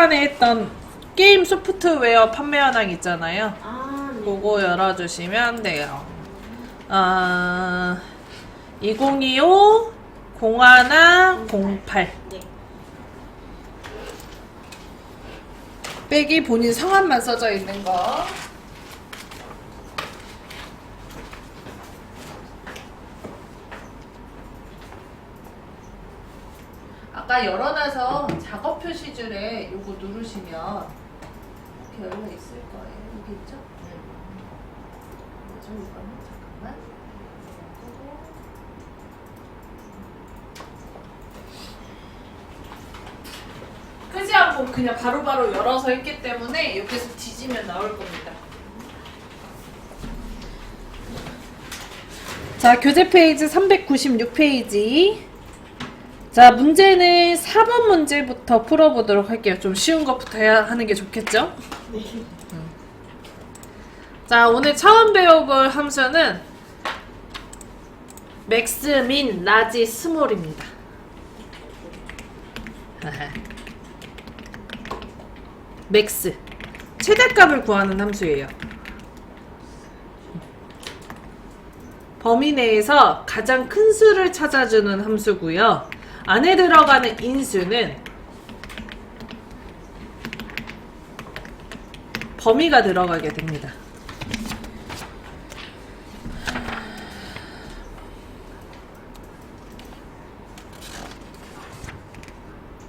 초반에 했던 게임 소프트웨어 판매 현황 있잖아요. 아, 네. 그거 열어주시면 돼요. 2025 01 08 네. 빼기 본인 성함만 써져 있는 거. 아까 열어놔서 작업 표시줄에 요거 누르시면 이렇게 열려 있을 거예요. 여기 있죠? 뭐죠 이거는? 잠깐만. 크지 않고 그냥 바로바로 열어서 했기 때문에 여기서 뒤지면 나올 겁니다. 자, 교재 페이지 396페이지. 자, 문제는 4번 문제부터 풀어보도록 할게요. 좀 쉬운 것부터 해야 하는 게 좋겠죠? 네. 자, 오늘 처음 배워볼 함수는 맥스, 민, 라지, 스몰입니다. 맥스, 최대값을 구하는 함수예요. 범위 내에서 가장 큰 수를 찾아주는 함수고요. 안에 들어가는 인수는 범위가 들어가게 됩니다.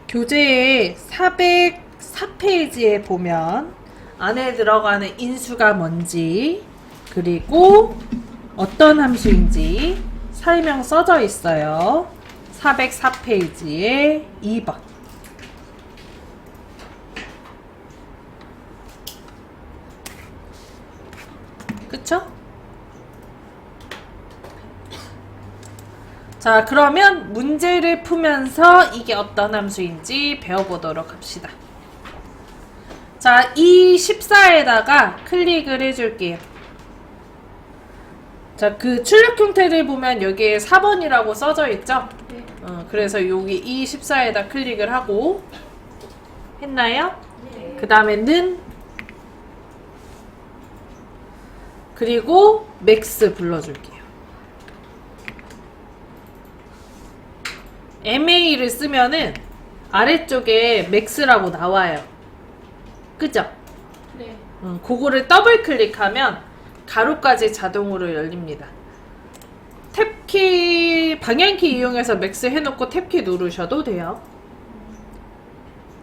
교재의 404페이지에 보면 안에 들어가는 인수가 뭔지 그리고 어떤 함수인지 설명 써져 있어요. 404페이지에 2번. 그쵸? 자, 그러면 문제를 풀면서 이게 어떤 함수인지 배워보도록 합시다. 자, 이 14에다가 클릭을 해줄게요. 자, 그 출력 형태를 보면 여기에 4번이라고 써져 있죠? 네. 그래서 여기 이 14에다 클릭을 하고 했나요? 네. 그 다음에는 그리고 맥스 불러줄게요. MA를 쓰면은 아래쪽에 맥스라고 나와요. 그죠? 네. 그거를 더블 클릭하면 가로까지 자동으로 열립니다. 탭키, 방향키 이용해서 맥스 해놓고 탭키 누르셔도 돼요.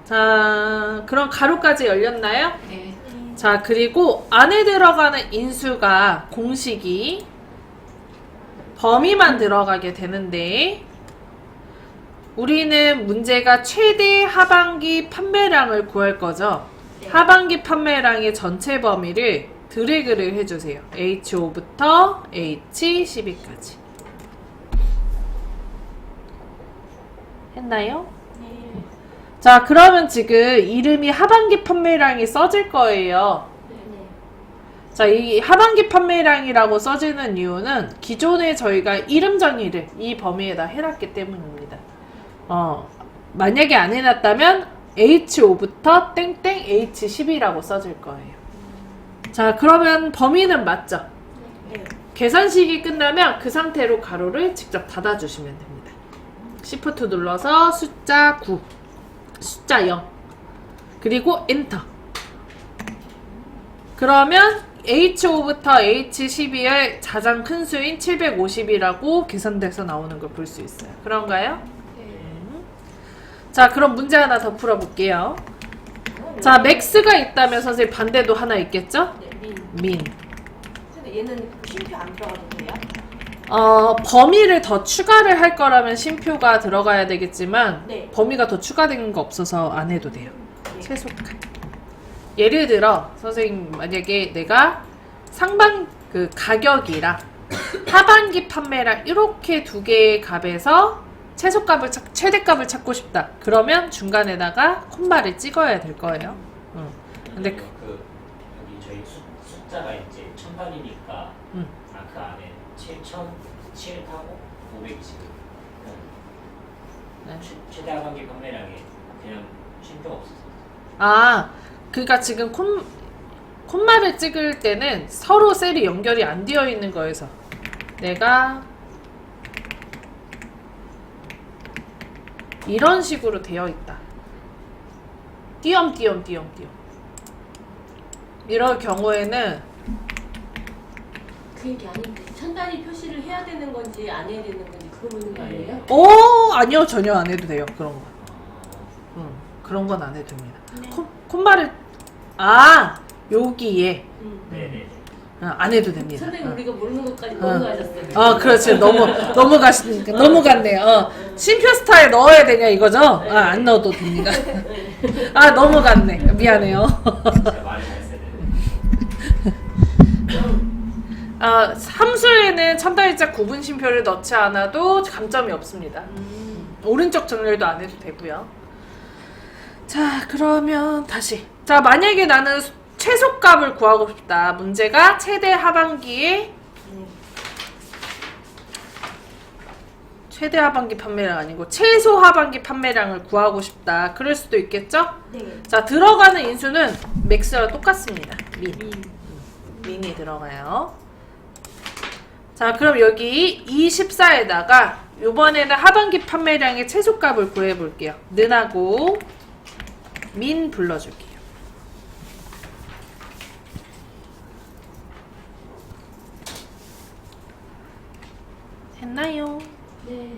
자, 그럼 가로까지 열렸나요? 네. 자, 그리고 안에 들어가는 인수가 공식이 범위만 들어가게 되는데 우리는 문제가 최대 하반기 판매량을 구할 거죠. 네. 하반기 판매량의 전체 범위를 드래그를 해주세요. H5부터 H12까지. 했나요? 네. 자, 그러면 지금 이름이 하반기 판매량이 써질 거예요. 네. 자, 이 하반기 판매량이라고 써지는 이유는 기존에 저희가 이름 정의를 이 범위에다 해놨기 때문입니다. 만약에 안 해놨다면 H5부터 땡땡 H10이라고 써질 거예요. 자, 그러면 범위는 맞죠? 네. 계산식이 끝나면 그 상태로 가로를 직접 닫아주시면 됩니다. Shift 눌러서 숫자 9, 숫자 0, 그리고 엔터. 그러면 H5부터 H12의 가장 큰 수인 750이라고 계산돼서 나오는 걸 볼 수 있어요. 그런가요? 네. 자, 그럼 문제 하나 더 풀어볼게요. 자, 맥스가 있다면 선생님 반대도 하나 있겠죠? 네. 민. 민. 근데 얘는 쉼표 안 들어가도 돼요? 범위를 더 추가를 할 거라면 쉼표가 들어가야 되겠지만 네. 범위가 더 추가된 거 없어서 안 해도 돼요. 네. 최소값. 예를 들어 선생님 만약에 내가 상반 그 가격이랑 하반기 판매랑 이렇게 두 개의 값에서 최소값을 최대값을 찾고 싶다. 그러면 중간에다가 콤마를 찍어야 될 거예요. 근데 여기 저희 숫자가 이제 1000단위니까 그 안에 7007하고 520. 네. 최대 하반기 판매량에 그냥 쉼표가 없어서. 아, 그러니까 지금 콤마를 찍을 때는 서로 셀이 연결이 안 되어 있는 거여서 내가 이런 식으로 되어 있다. 띄엄띄엄. 이럴 경우에는 그 얘기 아닌데 천단위 표시를 해야 되는 건지 안 해야 되는 건지 그거 묻는 거 아니에요? 아니요, 전혀 안 해도 돼요. 그런 거. 그런 건 안 해도 됩니다. 네. 콤마를 여기에 네네. 안 해도 됩니다. 선생님 우리가 모르는 것까지 넘어가셨어요. 그렇지. 넘어갔네요. 심표 스타에 넣어야 되냐 이거죠? 안 넣어도 됩니다. 넘어갔네. 미안해요. 제가 말을 잘했어야 되는데. 함수에는 천단위자 구분 심표를 넣지 않아도 감점이 없습니다. 오른쪽 정렬도 안 해도 되고요. 자, 그러면 다시. 자, 만약에 나는 최소값을 구하고 싶다. 문제가 최대 하반기 판매량 아니고 최소 하반기 판매량을 구하고 싶다. 그럴 수도 있겠죠? 네. 자, 들어가는 인수는 맥스와 똑같습니다. 민이 들어가요. 자, 그럼 여기 24에다가 이번에는 하반기 판매량의 최소값을 구해볼게요. 는하고 민 불러줄게요. 됐나요? 네.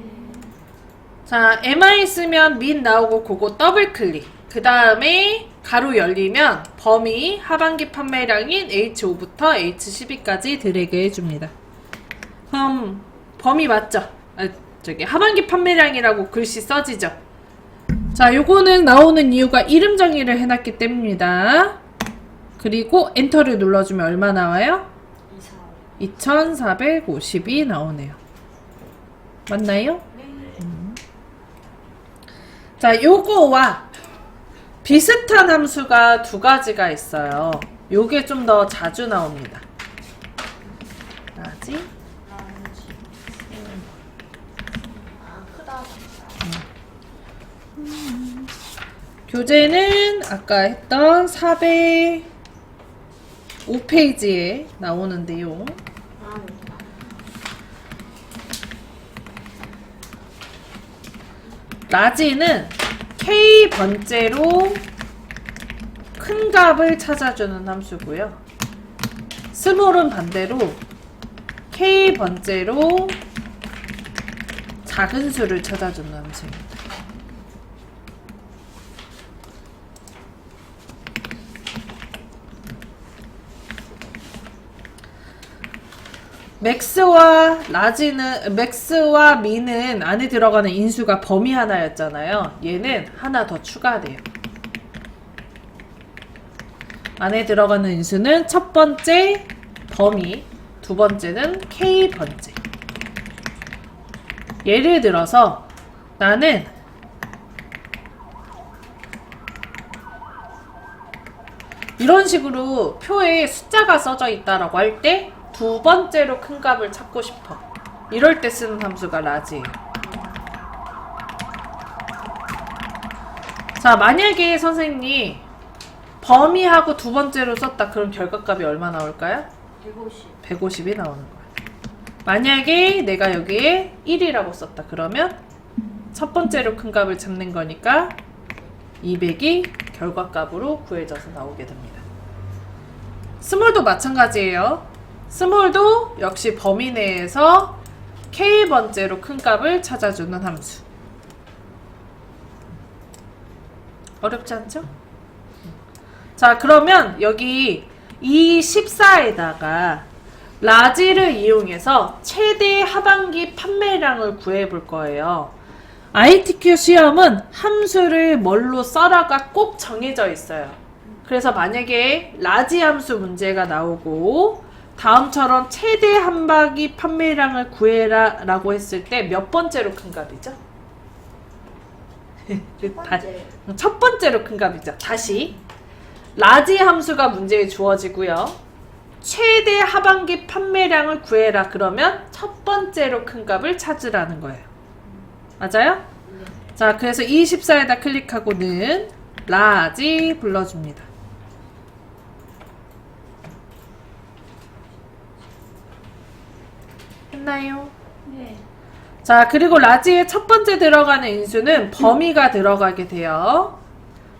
자, MI 쓰면 민 나오고 그거 더블 클릭. 그 다음에 가로 열리면 범위 하반기 판매량인 H5부터 H12까지 드래그 해줍니다. 그럼 범위 맞죠? 하반기 판매량이라고 글씨 써지죠? 자, 요거는 나오는 이유가 이름 정의를 해놨기 때문입니다. 그리고 엔터를 눌러주면 얼마 나와요? 2450이 나오네요. 맞나요? 네. 자, 요거와 비슷한 함수가 두 가지가 있어요. 요게 좀 더 자주 나옵니다. 라지? 크다. 교재는 아까 했던 405페이지에 나오는데요. 라지는 K번째로 큰 값을 찾아주는 함수고요. 스몰은 반대로 K번째로 작은 수를 찾아주는 함수입니다. 맥스와 미는 안에 들어가는 인수가 범위 하나였잖아요. 얘는 하나 더 추가돼요. 안에 들어가는 인수는 첫 번째 범위, 두 번째는 K번째. 예를 들어서 나는 이런 식으로 표에 숫자가 써져 있다라고 할 때 두 번째로 큰 값을 찾고 싶어. 이럴 때 쓰는 함수가 라지예요. 자, 만약에 선생님이 범위하고 두 번째로 썼다. 그럼 결과값이 얼마 나올까요? 150이 나오는 거예요. 만약에 내가 여기에 1이라고 썼다. 그러면 첫 번째로 큰 값을 찾는 거니까 200이 결과값으로 구해져서 나오게 됩니다. 스몰도 마찬가지예요. 스몰도 역시 범위 내에서 K번째로 큰 값을 찾아주는 함수. 어렵지 않죠? 자, 그러면 여기 이 14에다가 라지를 이용해서 최대 하반기 판매량을 구해볼 거예요. ITQ 시험은 함수를 뭘로 써라가 꼭 정해져 있어요. 그래서 만약에 라지 함수 문제가 나오고 다음처럼 최대 하반기 판매량을 구해라 라고 했을 때 몇 번째로 큰 값이죠? 첫 번째로 큰 값이죠. 다시 라지 함수가 문제에 주어지고요. 최대 하반기 판매량을 구해라 그러면 첫 번째로 큰 값을 찾으라는 거예요. 맞아요? 자, 그래서 24에다 클릭하고는 라지 불러줍니다. 했나요? 네. 자, 그리고 라지의 첫 번째 들어가는 인수는 범위가 들어가게 돼요.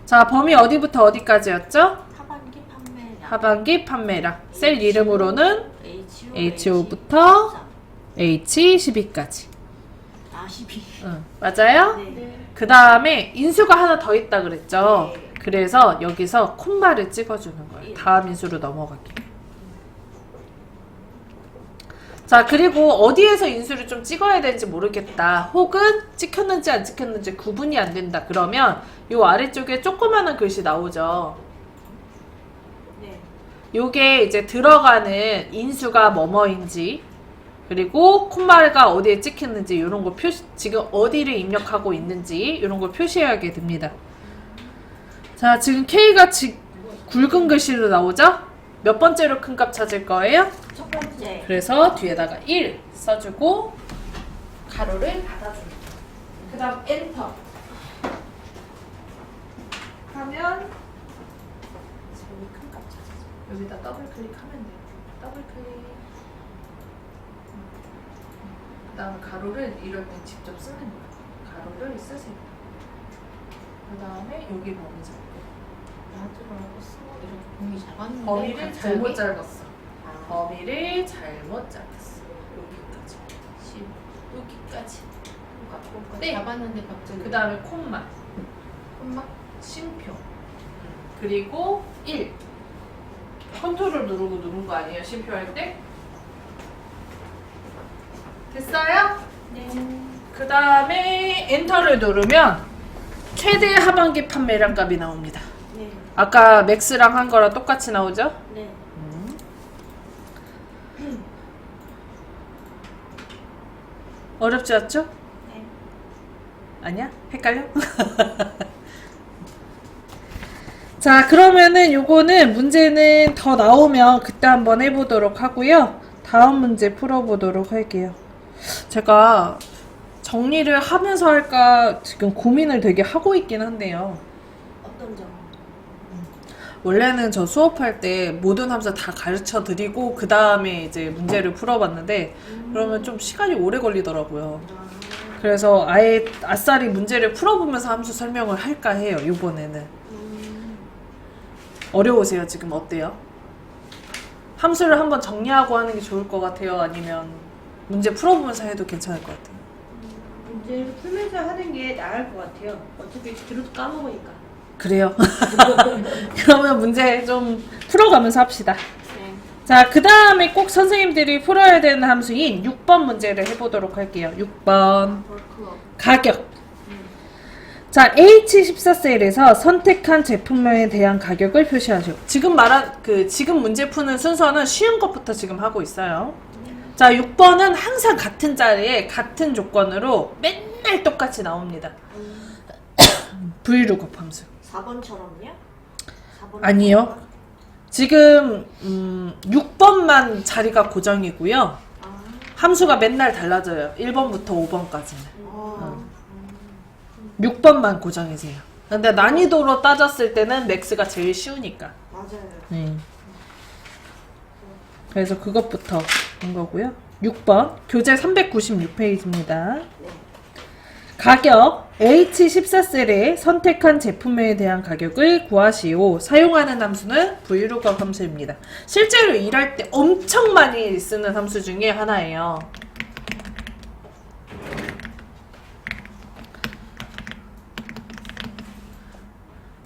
자, 범위 어디부터 어디까지였죠? 하반기 판매량. 하반기 판매량. 셀 이름으로는 HO, HO부터 H12까지. 12. 응, 맞아요? 네. 그 다음에 인수가 하나 더 있다 그랬죠? 네. 그래서 여기서 콤마를 찍어주는 거예요. 다음 인수로 넘어가기. 자, 그리고 어디에서 인수를 좀 찍어야 되는지 모르겠다. 혹은 찍혔는지 안 찍혔는지 구분이 안 된다. 그러면 요 아래쪽에 조그마한 글씨 나오죠? 네. 요게 이제 들어가는 인수가 뭐뭐인지, 그리고 콤마가 어디에 찍혔는지 이런 거 표시, 지금 어디를 입력하고 있는지 이런 걸 표시하게 됩니다. 자, 지금 K가 굵은 글씨로 나오죠? 몇 번째로 큰 값 찾을 거예요? 첫 번째. 그래서 뒤에다가 1 써주고 가로를 닫아줍니다. 그 다음 엔터 하면 제일 큰 값 찾아줘. 여기다 더블 클릭하면 돼요. 더블 클릭. 그 다음 가로를 이럴 때 직접 쓰는 거예요. 가로를 쓰세요. 그 다음에 여기 범위 잡고 나들어가고 쓰고 이렇게 공이 잡았는데 범위를 갑자기? 잘못 짧았어. 아, 범위를 잘못 잡았어. 여기까지. 여기까지. 네. 잡았는데 갑자기. 그 다음에 콤마. 콤마? 쉼표. 그리고 1. 컨트롤 누르고 누른 거 아니에요? 쉼표 할 때? 됐어요? 네. 그 다음에 엔터를 누르면 최대 하반기 판매량 값이 나옵니다. 네. 아까 맥스랑 한 거랑 똑같이 나오죠? 네. 어렵지 않죠? 네. 아니야? 헷갈려? 자, 그러면은 요거는 문제는 더 나오면 그때 한번 해보도록 하고요. 다음 문제 풀어보도록 할게요. 제가 정리를 하면서 할까 지금 고민을 되게 하고 있긴 한데요. 어떤 점? 원래는 저 수업할 때 모든 함수 다 가르쳐 드리고 그 다음에 이제 문제를 풀어봤는데 그러면 좀 시간이 오래 걸리더라고요. 그래서 아예 아싸리 문제를 풀어보면서 함수 설명을 할까 해요, 이번에는. 어려우세요? 지금 어때요? 함수를 한번 정리하고 하는 게 좋을 것 같아요? 아니면 문제 풀어보면서 해도 괜찮을 것 같아요? 문제를 풀면서 하는 게 나을 것 같아요. 어차피 들어도 까먹으니까. 그래요? 그러면 문제 좀 풀어가면서 합시다. 네. 자, 그 다음에 꼭 선생님들이 풀어야 되는 함수인 6번 문제를 해보도록 할게요. 6번. 벌크업. 가격. 자, H14셀에서 선택한 제품명에 대한 가격을 표시하죠. 지금 말한, 지금 문제 푸는 순서는 쉬운 것부터 지금 하고 있어요. 자, 6번은 항상 같은 자리에 같은 조건으로 맨날 똑같이 나옵니다. VLOOKUP 함수. 4번처럼요? 4번 아니요. 지금 6번만 자리가 고정이고요. 아. 함수가 맨날 달라져요. 1번부터 5번까지는. 아. 6번만 고정이세요. 근데 난이도로 따졌을 때는 맥스가 제일 쉬우니까. 맞아요. 그래서 그것부터 한 거고요. 6번 교재 396페이지입니다. 네. 가격 H14셀에 선택한 제품에 대한 가격을 구하시오. 사용하는 함수는 VLOOKUP 함수입니다. 실제로 일할 때 엄청 많이 쓰는 함수 중에 하나예요.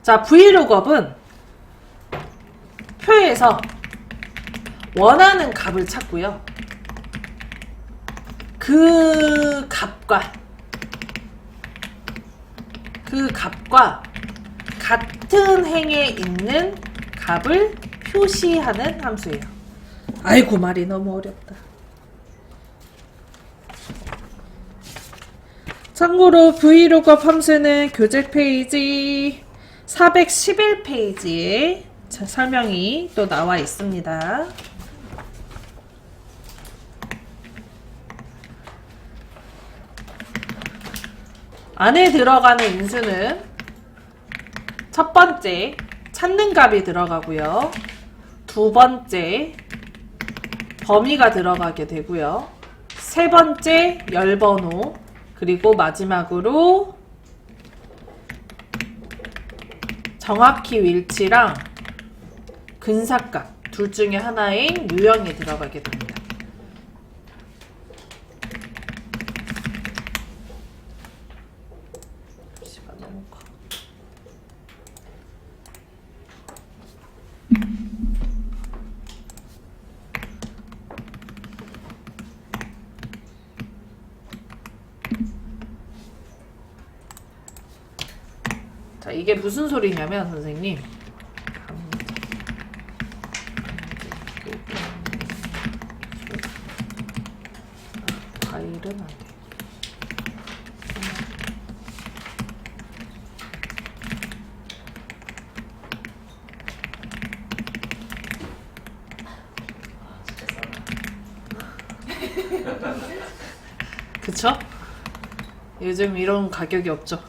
자, VLOOKUP은 표에서 원하는 값을 찾고요. 그 값과 같은 행에 있는 값을 표시하는 함수예요. 아이고, 말이 너무 어렵다. 참고로 VLOOKUP 함수는 교재 페이지 411페이지에 설명이 또 나와 있습니다. 안에 들어가는 인수는 첫 번째 찾는 값이 들어가고요. 두 번째 범위가 들어가게 되고요. 세 번째 열번호, 그리고 마지막으로 정확히 일치랑 근사값 둘 중에 하나인 유형이 들어가게 됩니다. 시간 너무 커. 자, 이게 무슨 소리냐면 선생님, 과일은 안 돼. 그쵸? 요즘 이런 가격이 없죠.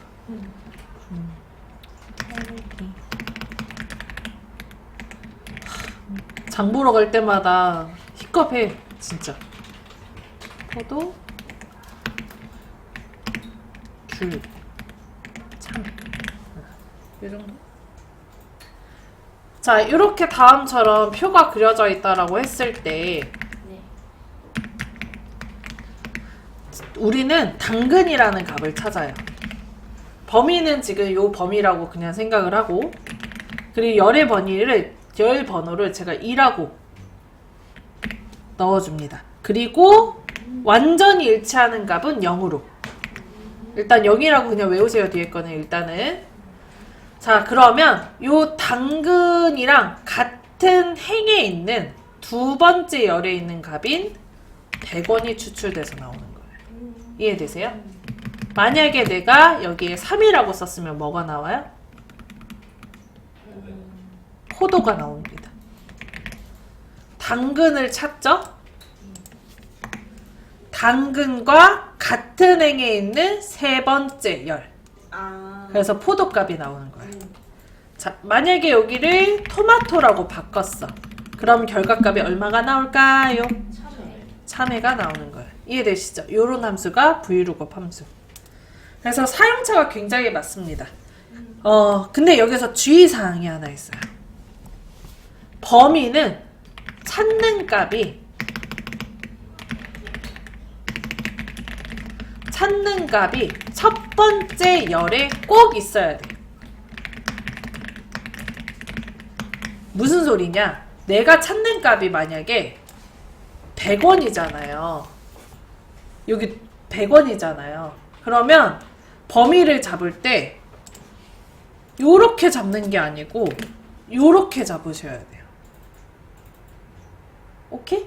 장 보러 갈 때마다 힙겁해 진짜. 포도, 귤, 참, 이 정도. 자, 이렇게 다음처럼 표가 그려져 있다라고 했을 때 네. 우리는 당근이라는 값을 찾아요. 범위는 지금 요 범위라고 그냥 생각을 하고, 그리고 열 번호를 제가 2라고 넣어줍니다. 그리고 완전히 일치하는 값은 0으로. 일단 0이라고 그냥 외우세요. 뒤에 거는 일단은. 자, 그러면 요 당근이랑 같은 행에 있는 두 번째 열에 있는 값인 100원이 추출돼서 나오는 거예요. 이해되세요? 만약에 내가 여기에 3이라고 썼으면 뭐가 나와요? 포도가 나옵니다. 당근을 찾죠? 당근과 같은 행에 있는 세 번째 열. 그래서 포도값이 나오는 거예요. 자, 만약에 여기를 토마토라고 바꿨어. 그럼 결과값이 얼마가 나올까요? 참외가 나오는 거예요. 이해되시죠? 요런 함수가 브이루업 함수. 그래서 사용처가 굉장히 많습니다. 근데 여기서 주의사항이 하나 있어요. 범위는 찾는 값이 첫 번째 열에 꼭 있어야 돼요. 무슨 소리냐? 내가 찾는 값이 만약에 100원이잖아요. 여기 100원이잖아요. 그러면 범위를 잡을 때 요렇게 잡는 게 아니고 요렇게 잡으셔야 돼요. 오케이?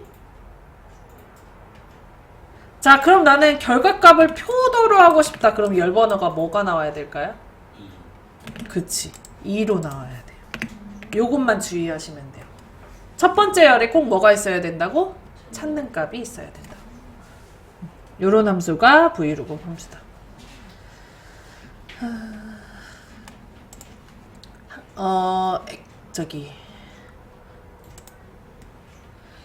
자, 그럼 나는 결과값을 표도로 하고 싶다. 그럼 열 번호가 뭐가 나와야 될까요? 2. 그치. 2로 나와야 돼요. 요것만 주의하시면 돼요. 첫 번째 열에 꼭 뭐가 있어야 된다고? 찾는 값이 있어야 된다. 요런 함수가 브이루업 함수다.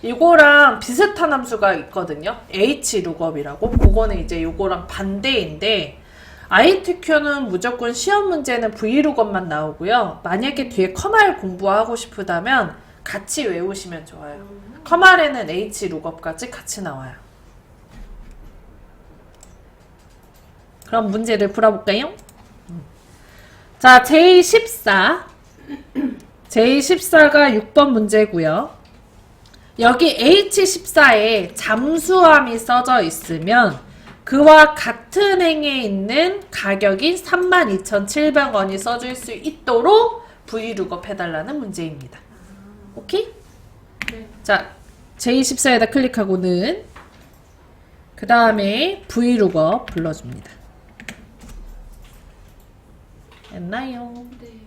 이거랑 비슷한 함수가 있거든요. hlookup이라고. 그거는 이제 요거랑 반대인데, ITQ는 무조건 시험 문제는 브이루업만 나오고요. 만약에 뒤에 커말 공부하고 싶다면 같이 외우시면 좋아요. 커말에는 hlookup까지 같이 나와요. 그럼 문제를 풀어볼까요? 자, J14. J14가 6번 문제고요. 여기 H14에 잠수함이 써져 있으면 그와 같은 행에 있는 가격인 32,700원이 써질 수 있도록 브이루업 해달라는 문제입니다. 오케이? 네. 자, J14에다 클릭하고는 그 다음에 브이루업 불러줍니다. 됐나요? 네.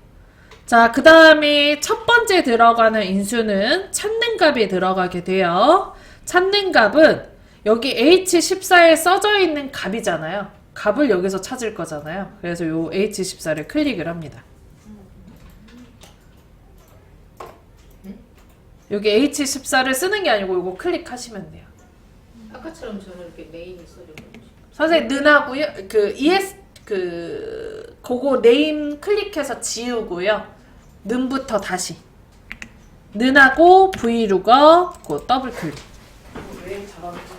자, 그 다음에 첫 번째 들어가는 인수는 찾는 값이 들어가게 돼요. 찾는 값은 여기 H14에 써져 있는 값이잖아요. 값을 여기서 찾을 거잖아요. 그래서 요 H14를 클릭을 합니다. 여기 H14를 쓰는 게 아니고 이거 클릭하시면 돼요. 아까처럼 저는 이렇게 메인이 써져. 선생님 는하고요. 그거 네임 클릭해서 지우고요. 는부터 다시. 는하고 브이로거 그 더블 클릭. 왜 잘하는지.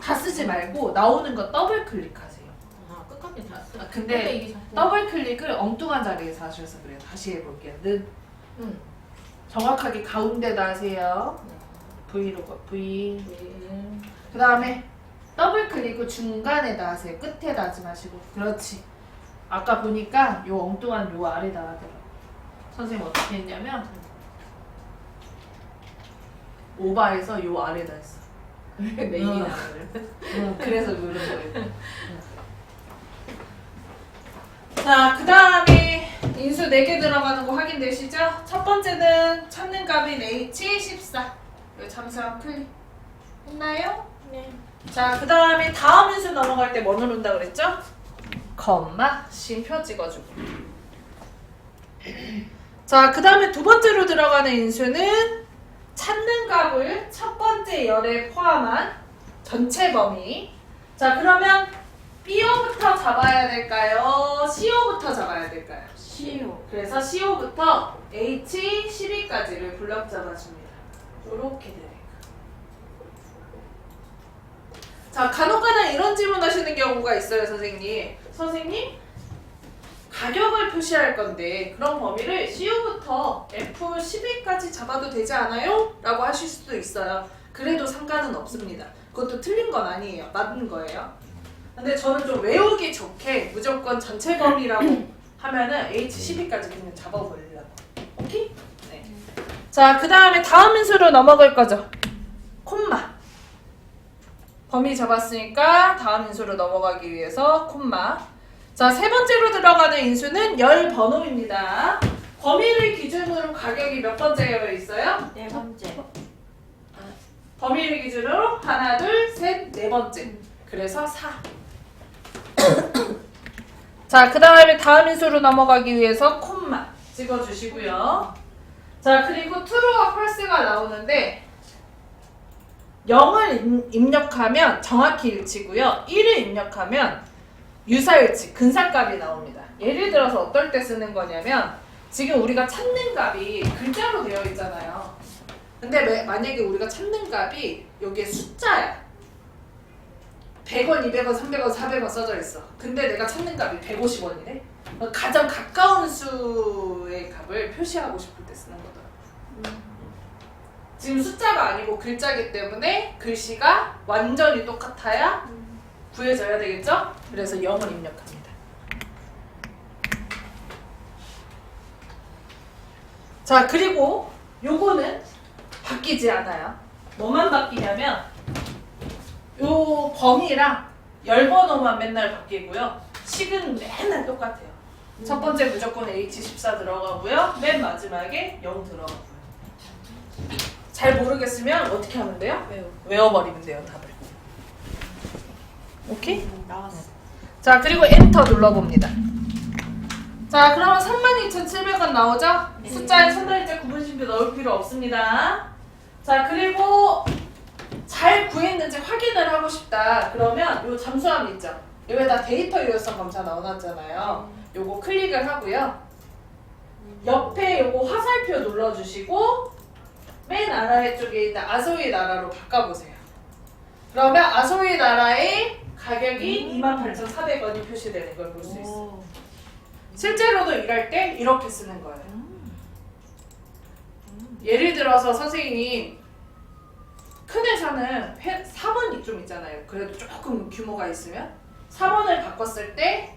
다 쓰지 말고 나오는 거 더블 클릭하세요. 아, 끝까지 다 써. 근데 이게 자꾸 더블 클릭을 엉뚱한 자리에서 하셔서 그래요. 다시 해볼게요. 는 정확하게 가운데다 하세요. 브이로거 V. 그 다음에 더블 클릭을 중간에다 하세요. 끝에다 하지 마시고. 그렇지. 아까 보니까 요 엉뚱한 요 아래다 하더라고. 선생님 어떻게 했냐면 오바해서 요 아래다 했어. 메인이 응. 나오는. 그래서 누른 거예요. 자, 그 다음에 인수 4개 들어가는 거 확인되시죠? 첫 번째는 찾는 값인 H14. 여기 잠수함 클릭. 했나요? 네. 자, 그 다음에 다음 인수 넘어갈 때 뭐 누른다 그랬죠? 컴마, 쉼표 찍어주고. 자, 그 다음에 두 번째로 들어가는 인수는 찾는 값을 첫 번째 열에 포함한 전체 범위. 자, 그러면 BO부터 잡아야 될까요? CO부터 잡아야 될까요? CO. 그래서 CO부터 H12까지를 블럭 잡아줍니다. 요렇게 되네요. 자, 간혹가다 이런 질문 하시는 경우가 있어요, 선생님. 선생님, 가격을 표시할 건데 그런 범위를 CO부터 F12까지 잡아도 되지 않아요? 라고 하실 수도 있어요. 그래도 상관은 없습니다. 그것도 틀린 건 아니에요. 맞는 거예요. 근데 저는 좀 외우기 좋게 무조건 전체 범위라고 하면은 H12까지 그냥 잡아버리려고. 오케이? 네. 자, 그 다음에 다음 인수로 넘어갈 거죠. 콤마. 범위 잡았으니까 다음 인수로 넘어가기 위해서 콤마. 자, 세 번째로 들어가는 인수는 열 번호입니다. 범위를 기준으로 가격이 몇 번째가 있어요? 네 번째. 범위를 기준으로 하나, 둘, 셋, 네 번째. 그래서 4. 자, 그 다음에 다음 인수로 넘어가기 위해서 콤마 찍어주시고요. 자, 그리고 true와 false가 나오는데 0을 입력하면 정확히 일치고요. 1을 입력하면 유사일치, 근사값이 나옵니다. 예를 들어서 어떨 때 쓰는 거냐면 지금 우리가 찾는 값이 글자로 되어 있잖아요. 근데 만약에 우리가 찾는 값이 여기에 숫자야. 100원, 200원, 300원, 400원 써져 있어. 근데 내가 찾는 값이 150원이래. 가장 가까운 수의 값을 표시하고 싶을 때 쓰는 거더라고요. 지금 숫자가 아니고 글자기 때문에 글씨가 완전히 똑같아야 구해져야 되겠죠? 그래서 0을 입력합니다. 자, 그리고 요거는 바뀌지 않아요. 뭐만 바뀌냐면 요 범위랑 열 번호만 맨날 바뀌고요. 식은 맨날 똑같아요. 첫 번째 무조건 H14 들어가고요. 맨 마지막에 0 들어가고요. 잘 모르겠으면 어떻게 하면 돼요? 외워버리면 돼요, 답을. 오케이? 나왔어. 자, 그리고 엔터 눌러봅니다. 자, 그러면 32,700원 나오죠? 네. 숫자에 천달째 구분심표 넣을 필요 없습니다. 자, 그리고 잘 구했는지 확인을 하고 싶다. 그러면 요 잠수함 있죠? 여기다 데이터 유효성 검사 넣어놨잖아요. 요거 클릭을 하고요. 옆에 요거 화살표 눌러주시고 맨 아래쪽에 있는 아소이 나라로 바꿔보세요. 그러면 아소이 나라의 가격이 28,400원이 표시되는 걸 볼 수 있어요. 실제로도 일할 때 이렇게 쓰는 거예요. 예를 들어서 선생님 큰 회사는 4번이 좀 있잖아요. 그래도 조금 규모가 있으면 4번을 바꿨을 때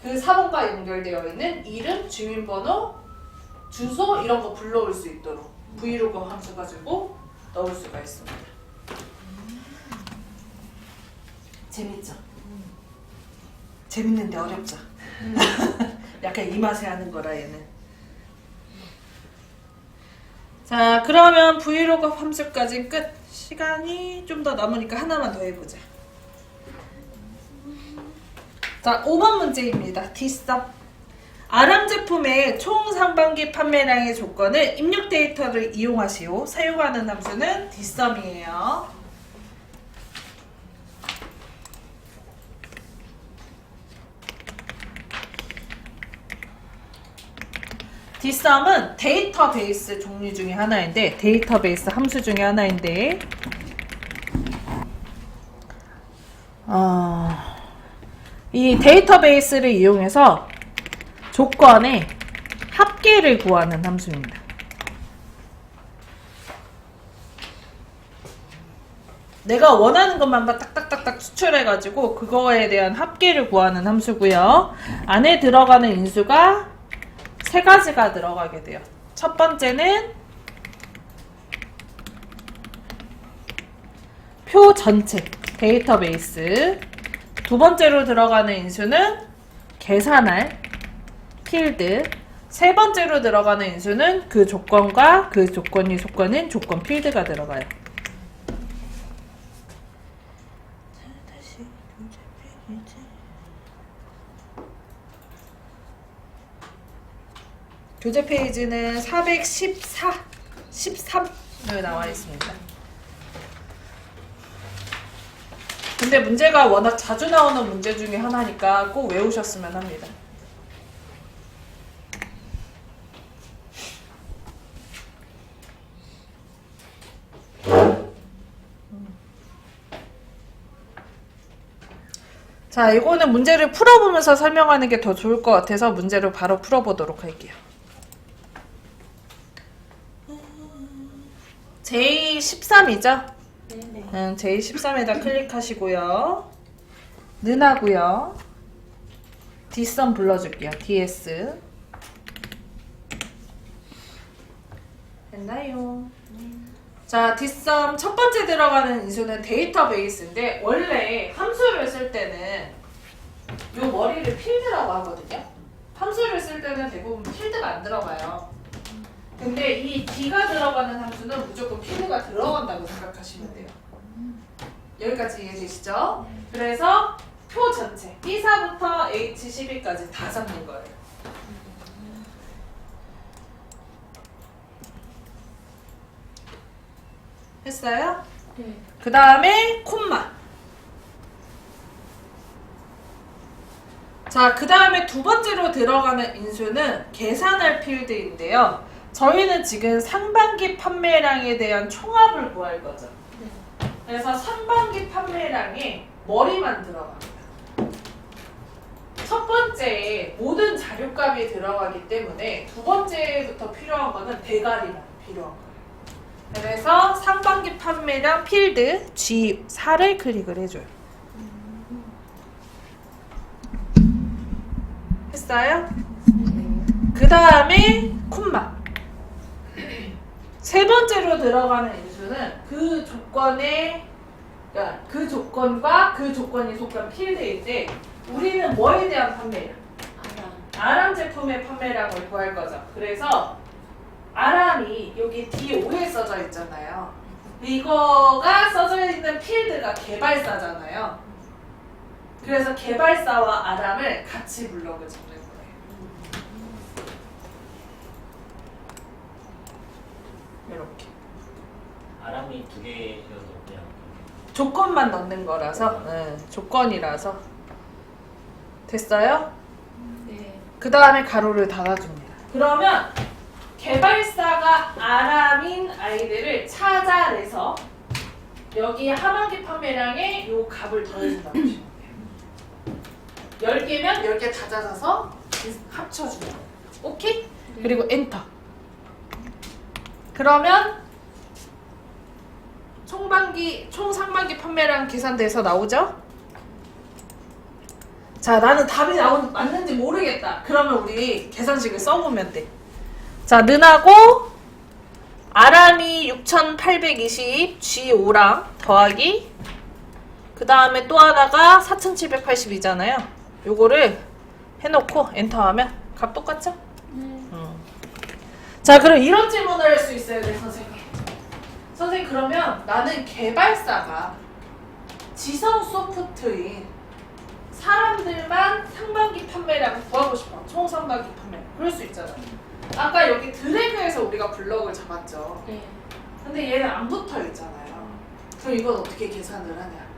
그 4번과 연결되어 있는 이름, 주민번호, 주소 이런 거 불러올 수 있도록 브이로그 함수 가지고 넣을 수가 있습니다. 재밌죠? 재밌는데 어렵죠? 약간 이 맛에 하는 거라 얘는. 자, 그러면 브이로그 함수까지 끝. 시간이 좀 더 남으니까 하나만 더 해보자. 자, 5번 문제입니다. 뒷섭. 아람 제품의 총 상반기 판매량의 조건을 입력 데이터를 이용하시오. 사용하는 함수는 dsum이에요. dsum은 데이터베이스 종류 중에 하나인데, 데이터베이스 함수 중에 하나인데, 이 데이터베이스를 이용해서 조건의 합계를 구하는 함수입니다. 내가 원하는 것만 딱딱딱딱 추출해가지고 그거에 대한 합계를 구하는 함수고요. 안에 들어가는 인수가 세 가지가 들어가게 돼요. 첫 번째는 표 전체, 데이터베이스. 두 번째로 들어가는 인수는 계산할 필드. 세 번째로 들어가는 인수는 그 조건과 그 조건이 속하는 조건 필드가 들어가요. 교재 페이지는 414, 13을 나와 있습니다. 근데 문제가 워낙 자주 나오는 문제 중에 하나니까 꼭 외우셨으면 합니다. 자, 이거는 문제를 풀어보면서 설명하는 게 더 좋을 것 같아서 문제를 바로 풀어보도록 할게요. J13이죠? 네네. J13에다 클릭하시고요. 는하고요. dsum 불러줄게요. ds. 됐나요? 자, dsum 첫 번째 들어가는 인수는 데이터베이스인데, 원래 함수를 쓸 때는 요 머리를 필드라고 하거든요. 함수를 쓸 때는 대부분 필드가 안 들어가요. 근데 이 d가 들어가는 함수는 무조건 필드가 들어간다고 생각하시면 돼요. 여기까지 이해되시죠? 그래서 표 전체 B4부터 H12까지 다 잡는 거예요. 했어요? 네. 그 다음에 콤마. 자, 그 다음에 두 번째로 들어가는 인수는 계산할 필드인데요. 저희는 지금 상반기 판매량에 대한 총합을 구할 거죠. 그래서 상반기 판매량에 머리만 들어갑니다. 첫 번째에 모든 자료값이 들어가기 때문에 두 번째부터 필요한 거는 대가리만 필요한 거예요. 그래서 상반기 판매량 필드 G4를 클릭을 해줘요. 했어요? 그 다음에 콤마. 세 번째로 들어가는 인수는 그 조건의, 그러니까 그 조건과 그 조건이 속한 필드인데, 우리는 뭐에 대한 판매량? 아람 제품의 판매량을 구할 거죠. 그래서 아람이 여기 D5에 써져 있잖아요. 이거가 써져 있는 필드가 개발사잖아요. 그래서 개발사와 아람을 같이 블럭을 잡는 거예요. 이렇게 아람이 두 개여서 그냥 조건만 넣는 거라서, 조건이라서. 됐어요? 네. 그 다음에 가로를 닫아줍니다. 그러면 개발사가 아람인 아이들을 찾아내서 여기 하반기 판매량에 요 값을 더해준다고 보시면 돼요. 10개면 10개 다 찾아서 합쳐주는 거예요. 오케이? 그리고 엔터. 그러면 총 상반기 판매량 계산돼서 나오죠? 자, 나는 답이 맞는지 모르겠다. 그러면 우리 계산식을 써보면 돼. 자, 는하고 아람이 6820 G5랑 더하기, 그 다음에 또 하나가 4780이잖아요. 요거를 해놓고 엔터하면 값 똑같죠? 자, 그럼 이런 질문을 할 수 있어요, 네, 선생님. 선생님, 그러면 나는 개발사가 지성 소프트인 사람들만 상반기 판매량 구하고 싶어. 총 상반기 판매. 그럴 수 있잖아. 아까 여기 드래그해서 우리가 블럭을 잡았죠. 네. 근데 얘는 안 붙어 있잖아요. 그럼 이건 어떻게 계산을 하냐?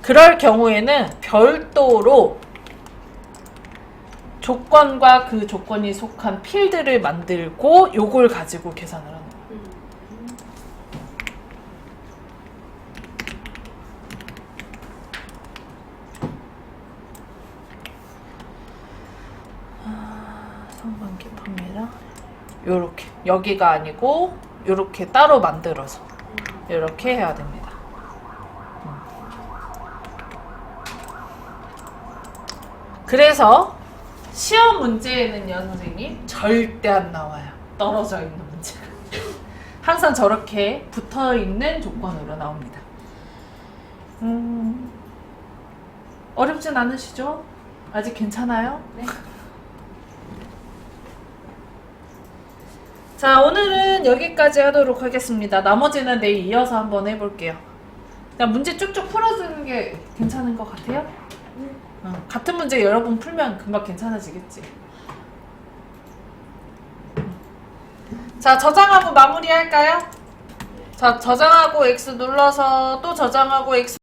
그럴 경우에는 별도로 조건과 그 조건이 속한 필드를 만들고 요걸 가지고 계산을 하는 거예요. 상반기 판매량 요렇게 여기가 아니고 요렇게 따로 만들어서 요렇게 해야 됩니다. 그래서 시험 문제에는요 선생님 절대 안 나와요. 떨어져 있는 문제가 항상 저렇게 붙어 있는 조건으로 나옵니다. 어렵진 않으시죠? 아직 괜찮아요? 네. 자, 오늘은 여기까지 하도록 하겠습니다. 나머지는 내일 이어서 한번 해볼게요. 그냥 문제 쭉쭉 풀어주는 게 괜찮은 것 같아요? 같은 문제 여러 번 풀면 금방 괜찮아지겠지. 자, 저장하고 마무리할까요? 자, 저장하고 X 눌러서 또 저장하고 X